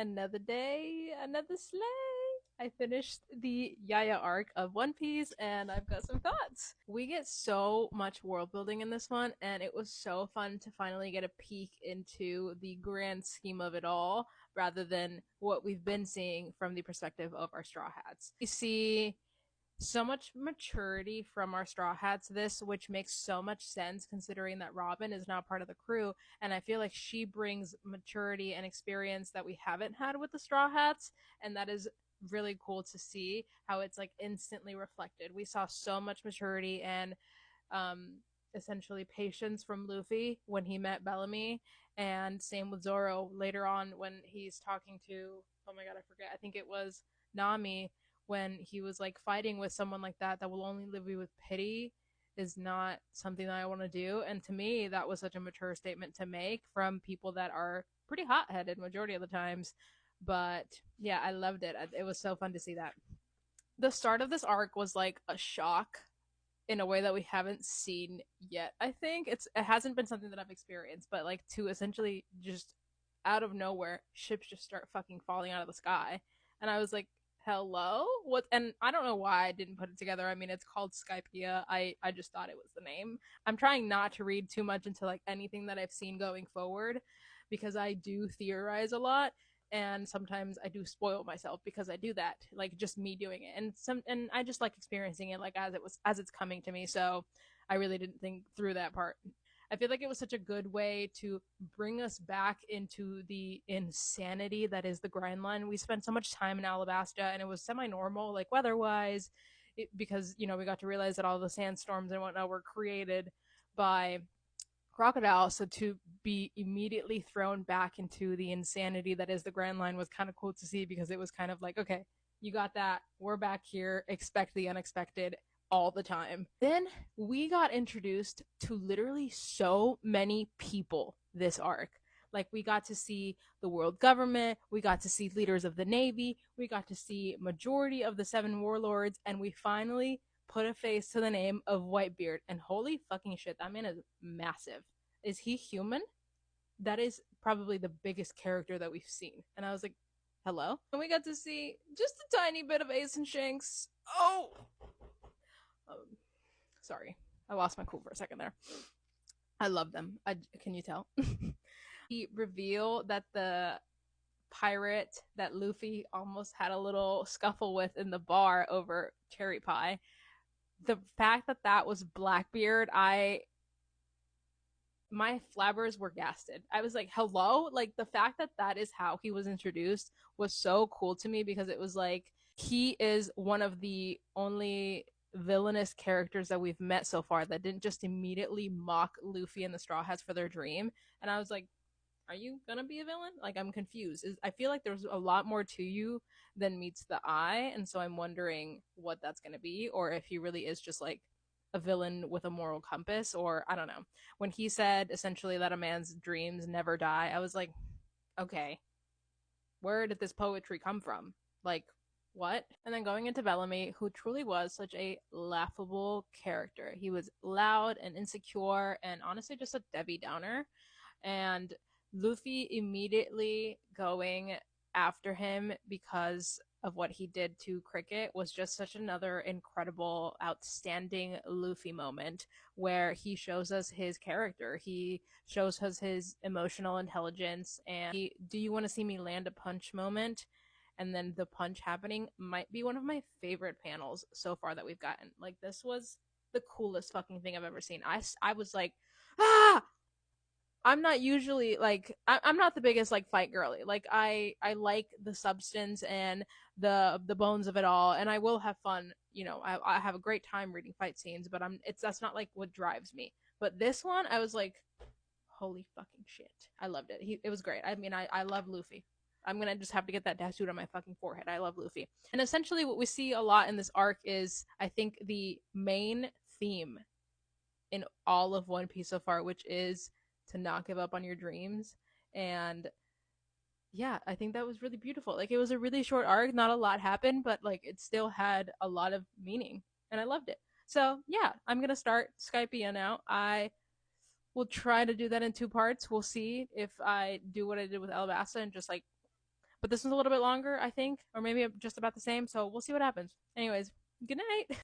Another day, another sleigh. I finished the Jaya arc of One Piece and I've got some thoughts. We get so much world building in this one, and it was so fun to finally get a peek into the grand scheme of it all rather than what we've been seeing from the perspective of our Straw Hats. We see so much maturity from our Straw Hats this, which makes so much sense considering that Robin is now part of the crew, and I feel like she brings maturity and experience that we haven't had with the Straw Hats, and that is really cool to see how it's like instantly reflected. We saw so much maturity and um essentially patience from Luffy when he met Bellamy, and same with Zoro later on when he's talking to, oh my god, I forget, I think it was Nami, when he was like fighting with someone like that will only leave you with pity is not something that I want to do. And to me, that was such a mature statement to make from people that are pretty hot headed majority of the times. But yeah, I loved it. It was so fun to see that. The start of this arc was like a shock in a way that we haven't seen yet. I think it hasn't been something that I've experienced, but like to essentially just out of nowhere, ships just start fucking falling out of the sky. And I was like, hello? What? And I don't know why I didn't put it together. I mean, it's called Skypea. I just thought it was the name. I'm trying not to read too much into like anything that I've seen going forward because I do theorize a lot, and sometimes I do spoil myself because I do that, like just me doing it. And I just like experiencing it like as it's coming to me. So I really didn't think through that part. I feel like it was such a good way to bring us back into the insanity that is the grind line. We spent so much time in Alabasta, and it was semi normal, like weather wise, because, you know, we got to realize that all the sandstorms and whatnot were created by crocodiles. So to be immediately thrown back into the insanity that is the Grand Line was kind of cool to see, because it was kind of like, okay, you got that. We're back here. Expect the unexpected all the time. Then we got introduced to literally so many people this arc. Like, we got to see the world government, we got to see leaders of the Navy, we got to see majority of the seven warlords, and we finally put a face to the name of Whitebeard. And holy fucking shit, that man is massive. Is he human? That is probably the biggest character that we've seen. And I was like, hello? And we got to see just a tiny bit of Ace and Shanks. Oh! Sorry, I lost my cool for a second there. I love them. Can you tell? The reveal that the pirate that Luffy almost had a little scuffle with in the bar over cherry pie, the fact that that was Blackbeard, my flabbers were gasted. I was like, hello? Like, the fact that that is how he was introduced was so cool to me, because it was like, he is one of the only villainous characters that we've met so far that didn't just immediately mock Luffy and the Straw Hats for their dream. And I was like, are you gonna be a villain? Like, I'm confused. I feel like there's a lot more to you than meets the eye, and so I'm wondering what that's gonna be, or if he really is just like a villain with a moral compass, or I don't know. When he said essentially that a man's dreams never die, I was like, okay, where did this poetry come from? Like, what? And then going into Bellamy, who truly was such a laughable character. He was loud and insecure and honestly just a Debbie Downer. And Luffy immediately going after him because of what he did to Cricket was just such another incredible, outstanding Luffy moment, where he shows us his character. He shows us his emotional intelligence, and do you want to see me land a punch moment? And then the punch happening might be one of my favorite panels so far that we've gotten. Like, this was the coolest fucking thing I've ever seen. I was like, ah! I'm not usually like, I'm not the biggest like fight girly. Like, I like the substance and the bones of it all, and I will have fun. You know, I have a great time reading fight scenes, but that's not like what drives me. But this one, I was like, holy fucking shit! I loved it. It was great. I mean, I love Luffy. I'm gonna just have to get that tattooed on my fucking forehead. I love Luffy. And essentially, what we see a lot in this arc is, I think, the main theme in all of One Piece so far, which is to not give up on your dreams. And yeah, I think that was really beautiful. Like, it was a really short arc, not a lot happened, but like it still had a lot of meaning, and I loved it. So yeah, I'm gonna start Skypea now. I will try to do that in two parts. We'll see if I do what I did with Alabasta and just like But this one's a little bit longer, I think, or maybe just about the same. So we'll see what happens. Anyways, good night.